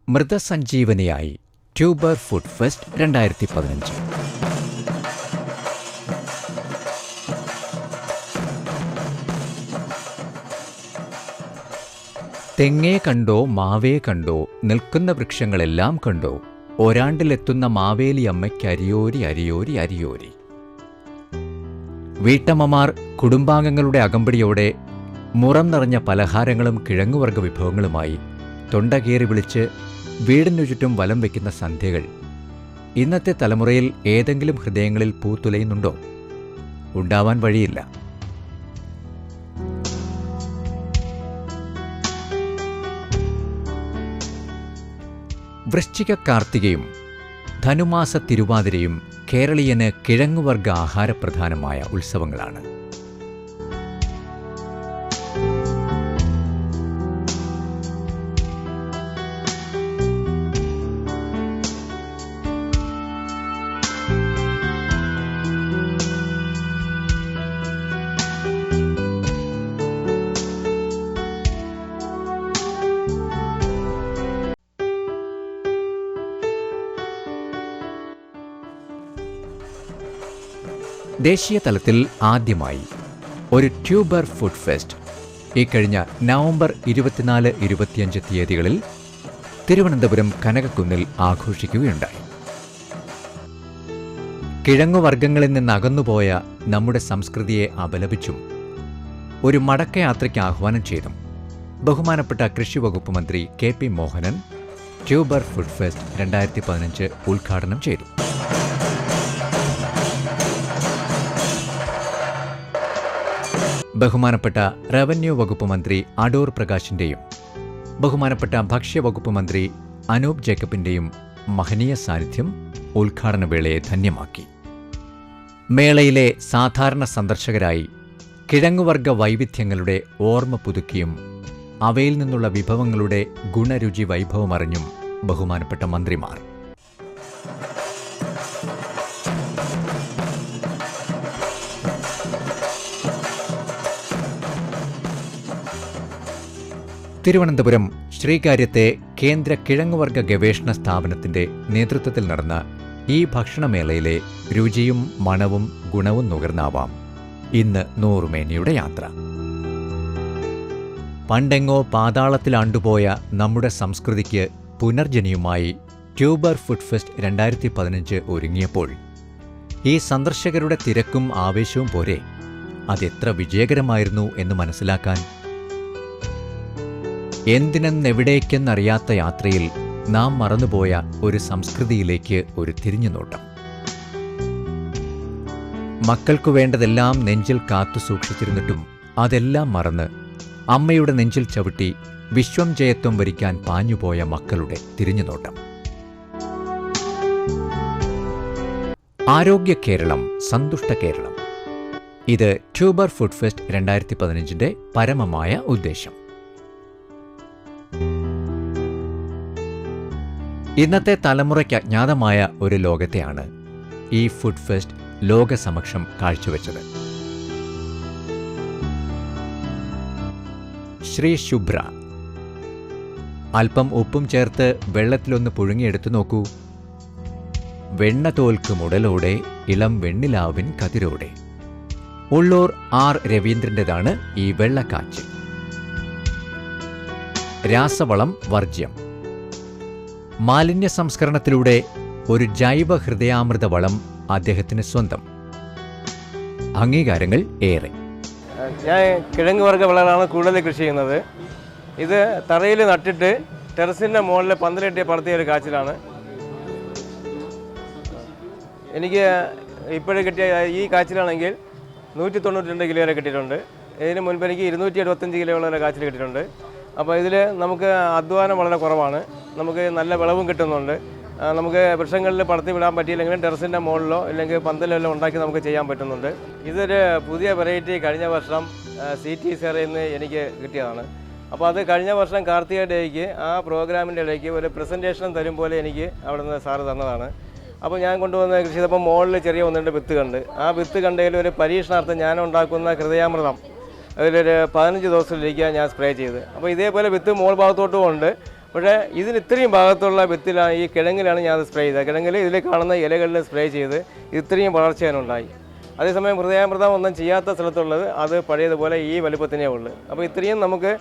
മൃതസഞ്ജീവനിയായി tuber food fest 2015. തെങ്ങേ കണ്ടോ മാവേ കണ്ടോ, നിൽക്കുന്ന വൃക്ഷങ്ങളെല്ലാം കണ്ടോ, ഒരാണ്ടിലെത്തുന്ന മാവേലി അമ്മയ്ക്ക് അരിയോരി അരിയോരി അരിയോരി. വീട്ടമ്മമാർ കുടുംബാംഗങ്ങളുടെ അകമ്പടിയോടെ മുറം നിറഞ്ഞ പലഹാരങ്ങളും കിഴങ്ങുവർഗ വിഭവങ്ങളുമായി തൊണ്ടകേറി വിളിച്ച് വീടിനു ചുറ്റും വലം വയ്ക്കുന്ന സന്ധ്യകൾ ഇന്നത്തെ തലമുറയിൽ ഏതെങ്കിലും ഹൃദയങ്ങളിൽ പൂത്തുലയുന്നുണ്ടോ? ഉണ്ടാവാൻ വഴിയില്ല. വൃശ്ചിക കാർത്തികയും ധനുമാസ തിരുവാതിരയും കേരളീയന് കിഴങ്ങുവർഗ ആഹാരപ്രധാനമായ ഉത്സവങ്ങളാണ്. ദേശീയ തലത്തിൽ ആദ്യമായി ഒരു ട്യൂബർ ഫുഡ് ഫെസ്റ്റ് ഇക്കഴിഞ്ഞ നവംബർ 24-25 തീയതികളിൽ തിരുവനന്തപുരം കനകക്കുന്നിൽ ആഘോഷിക്കുകയുണ്ടായി. കിഴങ്ങുവർഗ്ഗങ്ങളിൽ നിന്ന് അകന്നുപോയ നമ്മുടെ സംസ്കൃതിയെ അപലപിച്ചും ഒരു മടക്കയാത്രയ്ക്ക് ആഹ്വാനം ചെയ്തും ബഹുമാനപ്പെട്ട കൃഷി വകുപ്പ് മന്ത്രി KP Mohanan tuber food fest 2015 ഉദ്ഘാടനം ചെയ്തു. ബഹുമാനപ്പെട്ട റവന്യൂ വകുപ്പ് മന്ത്രി അടൂർ പ്രകാശിന്റെയും ബഹുമാനപ്പെട്ട ഭക്ഷ്യവകുപ്പ് മന്ത്രി അനൂപ് ജേക്കബിന്റെയും മഹനീയ സാന്നിധ്യം ഉദ്ഘാടന വേളയെ ധന്യമാക്കി. മേളയിലെ സാധാരണ സന്ദർശകരായി കിഴങ്ങുവർഗ വൈവിധ്യങ്ങളുടെ ഓർമ്മ പുതുക്കിയും അവയിൽ നിന്നുള്ള വിഭവങ്ങളുടെ ഗുണരുചി വൈഭവമറിഞ്ഞും ബഹുമാനപ്പെട്ട മന്ത്രിമാർ. തിരുവനന്തപുരം ശ്രീകാര്യത്തെ കേന്ദ്ര കിഴങ്ങുവർഗ ഗവേഷണ സ്ഥാപനത്തിന്റെ നേതൃത്വത്തിൽ നടന്ന ഈ ഭക്ഷണമേളയിലെ രുചിയും മണവും ഗുണവും നുകർന്നാവാം ഇന്ന് നൂറുമേനിയുടെ യാത്ര. പണ്ടെങ്ങോ പാതാളത്തിലാണ്ടുപോയ നമ്മുടെ സംസ്കൃതിക്ക് പുനർജനിയുമായി ട്യൂബർ ഫുഡ് ഫെസ്റ്റ് 2015 ഒരുങ്ങിയപ്പോൾ ഈ സന്ദർശകരുടെ തിരക്കും ആവേശവും പോരെ അതെത്ര വിജയകരമായിരുന്നു എന്ന് മനസ്സിലാക്കാൻ. എന്തിനെന്നെവിടേക്കെന്നറിയാത്ത യാത്രയിൽ നാം മറന്നുപോയ ഒരു സംസ്കൃതിയിലേക്ക് ഒരു തിരിഞ്ഞുനോട്ടം. മക്കൾക്കു വേണ്ടതെല്ലാം നെഞ്ചിൽ കാത്തു സൂക്ഷിച്ചിരുന്നിട്ടും അതെല്ലാം മറന്ന് അമ്മയുടെ നെഞ്ചിൽ ചവിട്ടി വിശ്വം ജയത്വം വരിക്കാൻ പാഞ്ഞുപോയ മക്കളുടെ തിരിഞ്ഞുനോട്ടം. ആരോഗ്യ കേരളം, സന്തുഷ്ട കേരളം. ഇത് ട്യൂബർ ഫുഡ് ഫെസ്റ്റ് 2015 പരമമായ ഉദ്ദേശം. ഇന്നത്തെ തലമുറയ്ക്ക് അജ്ഞാതമായ ഒരു ലോകത്തെയാണ് ഈ ഫുഡ് ഫെസ്റ്റ് ലോകസമക്ഷം കാഴ്ചവെച്ചത്. ശ്രീ ശുഭ്ര, അല്പം ഉപ്പും ചേർത്ത് വെള്ളത്തിലൊന്ന് പുഴുങ്ങിയെടുത്തു നോക്കൂ. വെണ്ണ തോൽക്ക് മുടലോടെ ഇളം വെണ്ണിലാവിൻ കതിരോടെ. ഉള്ളൂർ R. രവീന്ദ്രൻ്റെതാണ് ഈ വെള്ളക്കാച്ച്. രാസവളം വർജ്യം. മാലിന്യ സംസ്കരണത്തിലൂടെ ഒരു ജൈവ ഹൃദയാമൃത വളം അദ്ദേഹത്തിന് സ്വന്തം. അംഗീകാരങ്ങൾ ഏറെ. ഞാൻ കിഴങ്ങ് വർഗ്ഗ വിളകളാണ് കൂടുതൽ കൃഷി ചെയ്യുന്നത്. ഇത് തറയിൽ നട്ടിട്ട് ടെറസിൻ്റെ മുകളിൽ പന്തലിട്ട് പടർത്തിയ ഒരു കാച്ചിലാണ്. എനിക്ക് ഇപ്പോഴും കിട്ടിയ ഈ കാച്ചിലാണെങ്കിൽ 192 കിലോ വരെ കിട്ടിയിട്ടുണ്ട്. ഇതിന് മുൻപ് എനിക്ക് 275 കിലോ വരെ കാച്ചിൽ കിട്ടിയിട്ടുണ്ട്. അപ്പോൾ ഇതിൽ നമുക്ക് അധ്വാനം വളരെ കുറവാണ്, നമുക്ക് നല്ല വിളവും കിട്ടുന്നുണ്ട്. നമുക്ക് വൃക്ഷങ്ങളിൽ പടർത്തി വിടാൻ പറ്റിയില്ലെങ്കിലും ടെറസിൻ്റെ മുകളിലോ അല്ലെങ്കിൽ പന്തലെല്ലാം ഉണ്ടാക്കി നമുക്ക് ചെയ്യാൻ പറ്റുന്നുണ്ട്. ഇതൊരു പുതിയ വെറൈറ്റി കഴിഞ്ഞ വർഷം CT സെറിൽ നിന്ന് എനിക്ക് കിട്ടിയതാണ്. അപ്പോൾ അത് കഴിഞ്ഞ വർഷം കാർത്തിക ഡേയ്ക്ക് ആ പ്രോഗ്രാമിൻ്റെ ഇടയ്ക്ക് ഒരു പ്രസൻറ്റേഷൻ തരും പോലെ എനിക്ക് അവിടെ നിന്ന് സാറ് തന്നതാണ്. അപ്പോൾ ഞാൻ കൊണ്ടുവന്ന് കൃഷി ചെയ്തപ്പോൾ മുകളിൽ ചെറിയ 1-2 വിത്ത് കണ്ട്, ആ വിത്ത് കണ്ടതിൽ ഒരു പരീക്ഷണാർത്ഥം ഞാൻ ഉണ്ടാക്കുന്ന ഹൃദയാമൃതം അതിലൊരു 15 ദിവസത്തിലേക്ക് ഞാൻ സ്പ്രേ ചെയ്ത്. അപ്പോൾ ഇതേപോലെ വിത്ത് മോൾ ഭാഗത്തോട്ടും ഉണ്ട്, പക്ഷേ ഇതിന് ഇത്രയും ഭാഗത്തുള്ള വിത്തിലാണ് ഈ കിഴങ്ങിലാണ് ഞാൻ അത് സ്പ്രേ ചെയ്തത്. കിഴങ്ങിൽ ഇതിൽ കാണുന്ന ഇലകളിൽ സ്പ്രേ ചെയ്ത് ഇത്രയും വളർച്ചയാണുണ്ടായി. അതേസമയം ഹൃദയാമൃതം ഒന്നും ചെയ്യാത്ത സ്ഥലത്തുള്ളത് അത് പഴയതുപോലെ ഈ വലുപ്പത്തിനേ ഉള്ളൂ. അപ്പോൾ ഇത്രയും നമുക്ക്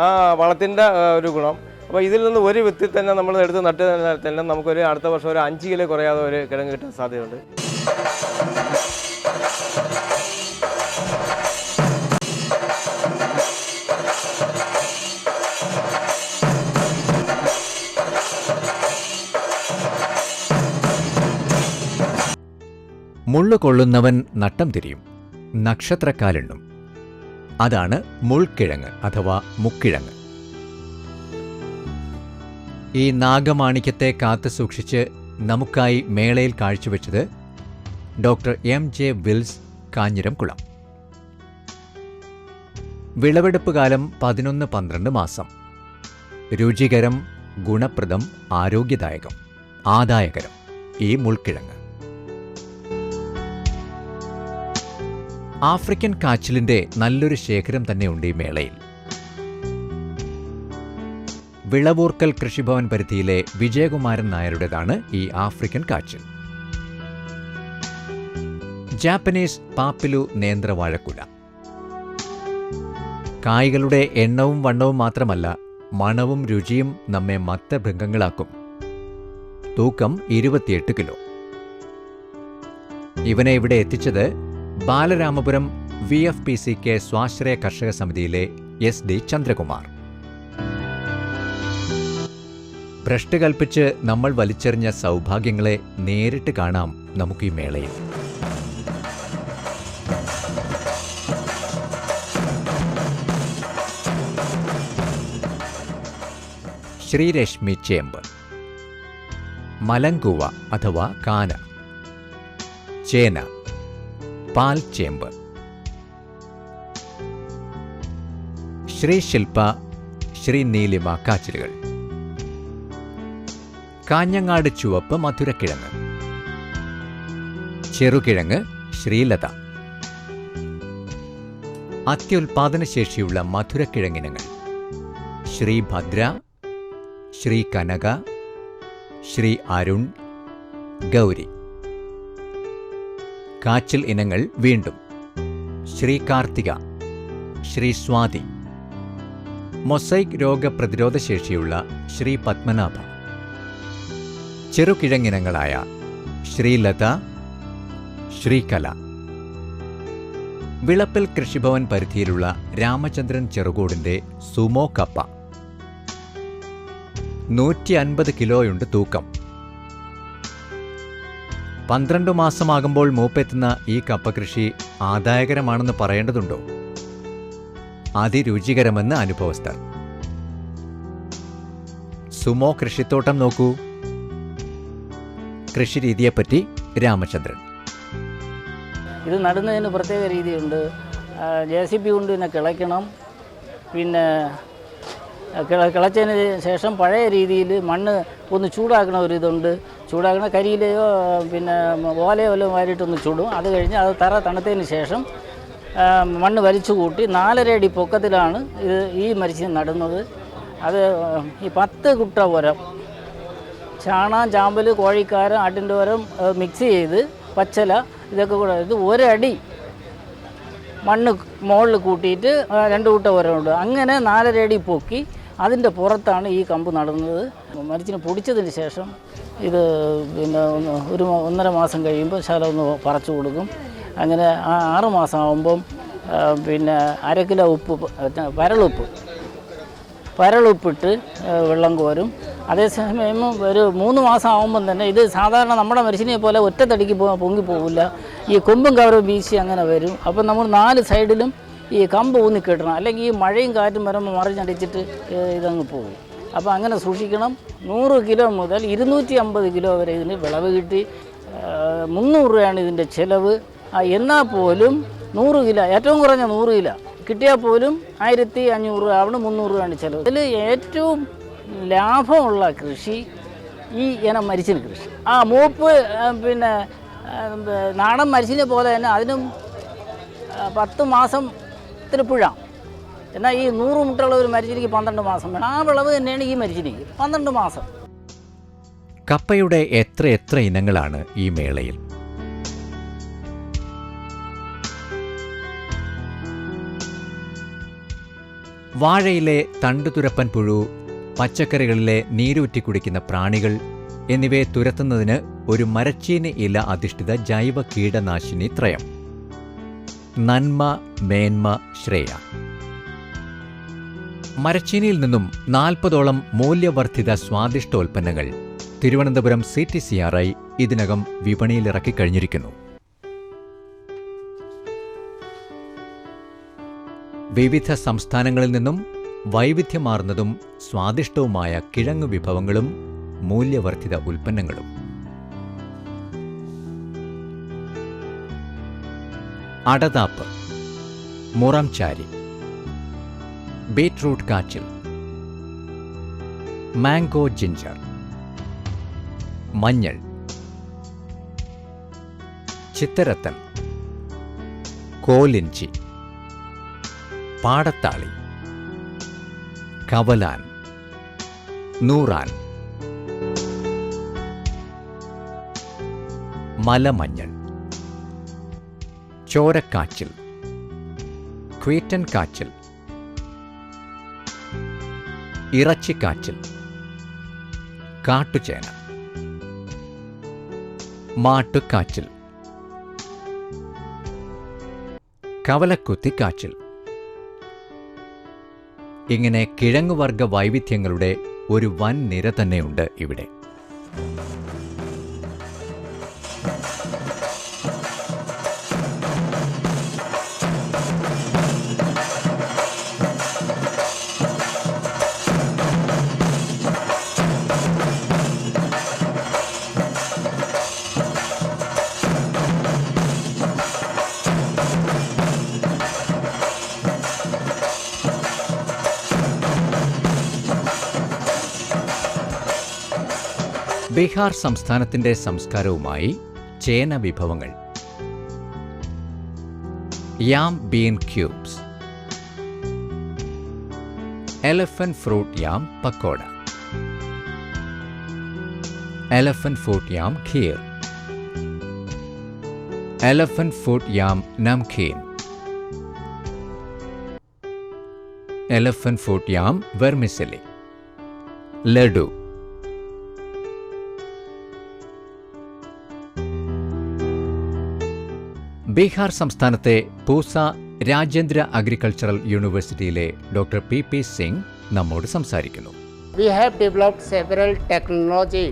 ആ വളത്തിൻ്റെ ഒരു ഗുണം. അപ്പോൾ ഇതിൽ നിന്ന് ഒരു വിത്തിൽ തന്നെ നമ്മൾ എടുത്ത് നട്ട് തന്നെ നമുക്കൊരു അടുത്ത വർഷം ഒരു 5 കിലോ കുറയാതെ ഒരു കിഴങ്ങ് കിട്ടാൻ സാധ്യതയുണ്ട്. മുള്ളു കൊള്ളുന്നവൻ നട്ടം തിരിയും, നക്ഷത്രക്കാലെണ്ണും. അതാണ് മുൾക്കിഴങ്ങ് അഥവാ മുക്കിഴങ്ങ്. ഈ നാഗമാണിക്യത്തെ കാത്തു സൂക്ഷിച്ച് നമുക്കായി മേളയിൽ കാഴ്ചവെച്ചത് ഡോക്ടർ MJ വിൽസ്, കാഞ്ഞിരംകുളം. വിളവെടുപ്പ് കാലം 11-12 മാസം. രുചികരം, ഗുണപ്രദം, ആരോഗ്യദായകം, ആദായകരം ഈ മുൾക്കിഴങ്ങ്. ആഫ്രിക്കൻ കാച്ചിലിന്റെ നല്ലൊരു ശേഖരം തന്നെയുണ്ട് ഈ മേളയിൽ. വിളവൂർക്കൽ കൃഷിഭവൻ പരിധിയിലെ വിജയകുമാരൻ നായരുടേതാണ് ഈ ആഫ്രിക്കൻ കാച്ചിൽ. ജാപ്പനീസ് പാപ്പിലു നേന്ത്രവാഴക്കുല. കായ്കളുടെ എണ്ണവും വണ്ണവും മാത്രമല്ല, മണവും രുചിയും നമ്മെ മത്തഭൃംഗങ്ങളാക്കും. തൂക്കം 28 കിലോ. ഇവനെ ഇവിടെ എത്തിച്ചത് ബാലരാമപുരം VFPCK സ്വാശ്രയ കർഷക സമിതിയിലെ SD ചന്ദ്രകുമാർ. ഭ്രഷ്ട് കൽപ്പിച്ച് നമ്മൾ വലിച്ചെറിഞ്ഞ സൗഭാഗ്യങ്ങളെ നേരിട്ട് കാണാം നമുക്ക് ഈ മേളയിൽ. ശ്രീരശ്മി ചേമ്പ്, മലങ്കൂവ അഥവാ കാന, ചേന, പാൽ ചേമ്പ്, ശ്രീ ശില്പ, ശ്രീ നീലിമ കാച്ചിലുകൾ, കാഞ്ഞങ്ങാട് ചുവപ്പ് മധുരക്കിഴങ്ങ്, ചെറുകിഴങ്ങ് ശ്രീലത. അത്യുൽപാദനശേഷിയുള്ള മധുരക്കിഴങ്ങിനങ്ങൾ ശ്രീ ഭദ്ര, ശ്രീ കനക, ശ്രീ അരുൺ, ഗൗരി. കാച്ചിൽ ഇനങ്ങൾ വീണ്ടും ശ്രീ കാർത്തിക, ശ്രീ സ്വാതി. മൊസൈക് രോഗപ്രതിരോധ ശേഷിയുള്ള ശ്രീ പത്മനാഭ. ചെറുകിഴങ്ങിനങ്ങളായ ശ്രീലത, ശ്രീകല. വിളപ്പിൽ കൃഷിഭവൻ പരിധിയിലുള്ള രാമചന്ദ്രൻ ചെറുകോടിന്റെ സുമോ കപ്പ. 150 കിലോയുണ്ട് തൂക്കം. 12 മാസമാകുമ്പോൾ മൂപ്പെത്തുന്ന ഈ കപ്പ കൃഷി ആദായകരമാണെന്ന് പറയേണ്ടതുണ്ടോ? അതിരുചികരമെന്ന് അനുഭവസ്ഥർ. സുമോ കൃഷിത്തോട്ടം നോക്കൂ. കൃഷിരീതിയെപ്പറ്റി രാമചന്ദ്രൻ. ഇത് നടുന്നതിന് പ്രത്യേക രീതിയുണ്ട്. JCB കൊണ്ട് തന്നെ കിളയ്ക്കണം. പിന്നെ കിളച്ചതിന് ശേഷം പഴയ രീതിയിൽ മണ്ണ് ഒന്ന് ചൂടാക്കണ ഒരിതുണ്ട്. ചൂടാക്കണ കരിയിലെയോ പിന്നെ ഓലയോ വല്ലതും വാരിയിട്ടൊന്ന് ചൂടും. അത് കഴിഞ്ഞ് അത് തറ തണുത്തതിന് ശേഷം മണ്ണ് വലിച്ചു കൂട്ടി 4.5 അടി പൊക്കത്തിലാണ് ഇത് ഈ മരിച്ചിന് നടുന്നത്. അത് ഈ 10 കുട്ട ഉരം ചാണകം, ചാമ്പൽ, കോഴിക്കാര, ആട്ടിൻ്റെ ഉരം മിക്സ് ചെയ്ത് പച്ചല ഇതൊക്കെ കൂടെ ഇത് 1 അടി മണ്ണ് മുകളിൽ കൂട്ടിയിട്ട് 2 കുട്ട ഉരമുണ്ട്. അങ്ങനെ 4.5 അടി പൊക്കി അതിൻ്റെ പുറത്താണ് ഈ കമ്പ് നടുന്നത്. മരിച്ചിന് പൊടിച്ചതിന് ശേഷം ഇത് പിന്നെ 1.5 മാസം കഴിയുമ്പോൾ ശകലം ഒന്ന് പറിച്ചു കൊടുക്കും. അങ്ങനെ 6 മാസം ആകുമ്പം പിന്നെ 1/2 കിലോ ഉപ്പ്, പരളുപ്പിട്ട് വെള്ളം കോരും. അതേസമയം ഒരു 3 മാസം ആകുമ്പം തന്നെ ഇത് സാധാരണ നമ്മുടെ മരിച്ചിനെ പോലെ ഒറ്റത്തടിക്ക് പൊങ്ങിപ്പോകില്ല. ഈ കൊമ്പും കവറും വീശി അങ്ങനെ വരും. അപ്പം നമ്മൾ 4 സൈഡിലും ഈ കമ്പ് ഊന്നിക്കെട്ടണം. അല്ലെങ്കിൽ ഈ മഴയും കാറ്റും വരുമ്പോൾ മറിഞ്ഞടിച്ചിട്ട് ഇതങ്ങ് പോകും. അപ്പോൾ അങ്ങനെ സൂക്ഷിക്കണം. 100 കിലോ മുതൽ 250 കിലോ വരെ ഇതിന് വിളവ് കിട്ടി. 300 രൂപയാണ് ഇതിൻ്റെ ചിലവ്. എന്നാൽ പോലും 100 കിലോ, ഏറ്റവും കുറഞ്ഞ 100 കിലോ കിട്ടിയാൽ പോലും 1500 രൂപ ആവണം. 300 രൂപയാണ് ചിലവ്. ഇതിൽ ഏറ്റവും ലാഭമുള്ള കൃഷി ഈ ഇനം മരിച്ചിൽ കൃഷി. മൂപ്പ് പിന്നെ നാടൻ മരിച്ചിനെ പോലെ തന്നെ അതിനും 10 മാസത്തിന് പുഴ എന്നാൽ ഈ 100 മുട്ടയുള്ള ഒരു മരിച്ചിനിക്ക് 12 മാസം വേണം. ആ വിളവ് തന്നെയാണ് ഈ മരിച്ചിനിക്ക് 12 മാസം. കപ്പയുടെ എത്ര ഇനങ്ങളാണ് ഈ മേളയിൽ. വാഴയിലെ തണ്ടുതുരപ്പൻ പുഴു, പച്ചക്കറികളിലെ നീരൂറ്റി കുടിക്കുന്ന പ്രാണികൾ എന്നിവയെ തുരത്തുന്നതിന് ഒരു മരച്ചീനി ഇല അധിഷ്ഠിത ജൈവ കീടനാശിനി ത്രയം. നന്മ, മേന്മ, ശ്രേയ. മരച്ചീനിയിൽ നിന്നും 40ഓളം മൂല്യവർദ്ധിത സ്വാദിഷ്ടോൽപ്പന്നങ്ങൾ തിരുവനന്തപുരം CTCRI ഇതിനകം വിപണിയിലിറക്കിക്കഴിഞ്ഞിരിക്കുന്നു. വിവിധ സംസ്ഥാനങ്ങളിൽ നിന്നും വൈവിധ്യമാർന്നതും സ്വാദിഷ്ടവുമായ കിഴങ്ങ് വിഭവങ്ങളും മൂല്യവർദ്ധിത ഉൽപ്പന്നങ്ങളും. അടതാപ്പ്, മുറംചാരി, ബീറ്റ്റൂട്ട് കാച്ചിൽ, മാംഗോ ജിഞ്ചർ, മഞ്ഞൾ, ചിത്തരത്തൻ, കോലിഞ്ചി, പാടത്താളി, കവലാൻ, നൂറാൻ, മലമഞ്ഞൾ, ചോരക്കാച്ചിൽ, ക്വീറ്റൻ കാച്ചിൽ, ഇറച്ചിക്കാച്ചിൽ, കാട്ടുചേന, മാട്ടുകാച്ചിൽ, കവലക്കുത്തിക്കാച്ചിൽ. ഇങ്ങനെ കിഴങ്ങുവർഗ വൈവിധ്യങ്ങളുടെ ഒരു വൻ നിര തന്നെയുണ്ട് ഇവിടെ. ബീഹാർ സംസ്ഥാനത്തിന്റെ സംസ്കാരവുമായി ചേന വിഭവങ്ങൾ. Yam bean cubes, elephant fruit yam pakoda, elephant fruit yam kheer, elephant fruit yam namkeen, elephant fruit yam vermicelli, laddu. Bihar സംസ്ഥാനത്തെ പൂസ രാജ്യാന്തര അഗ്രികൾച്ചറൽ യൂണിവേഴ്സിറ്റിയിലെ ഡോക്ടർ PP സിംഗ് നമ്മോട് സംസാരിക്കുന്നു. We have developed several technology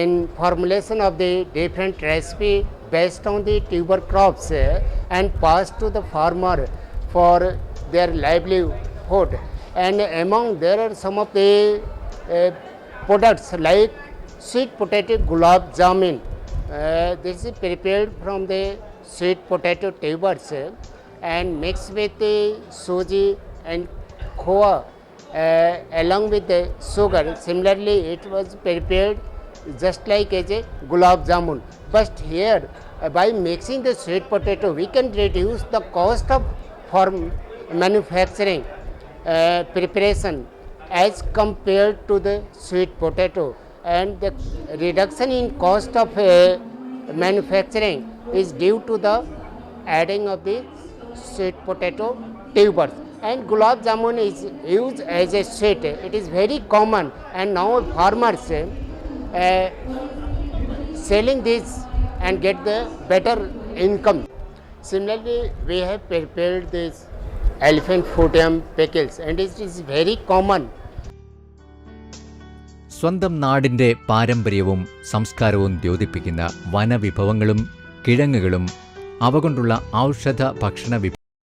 in formulation of the different recipe based on the tuber crops and passed to the farmer for their livelihood. And among there are some of the products like sweet potato gulab jamun. This is prepared from the sweet potato tubers and mixed with the suji and khoa along with the sugar. Similarly, it was prepared just like as a gulab jamun. But here, by mixing the sweet potato, we can reduce the cost of for manufacturing preparation as compared to the sweet potato. And the reduction in cost of manufacturing is due to the adding of the sweet potato tubers. And gulab jamun is used as a sweet. It is very common, and now farmers selling this and get the better income. Similarly, we have prepared this elephant foot yam pickles, and it is very common. സ്വന്തം നാടിന്റെ പാരമ്പര്യവും സംസ്കാരവും ദ്യോതിപ്പിക്കുന്ന വനവിഭവങ്ങളും കിഴങ്ങുകളും അവ കൊണ്ടുള്ള ഔഷധ ഭക്ഷണ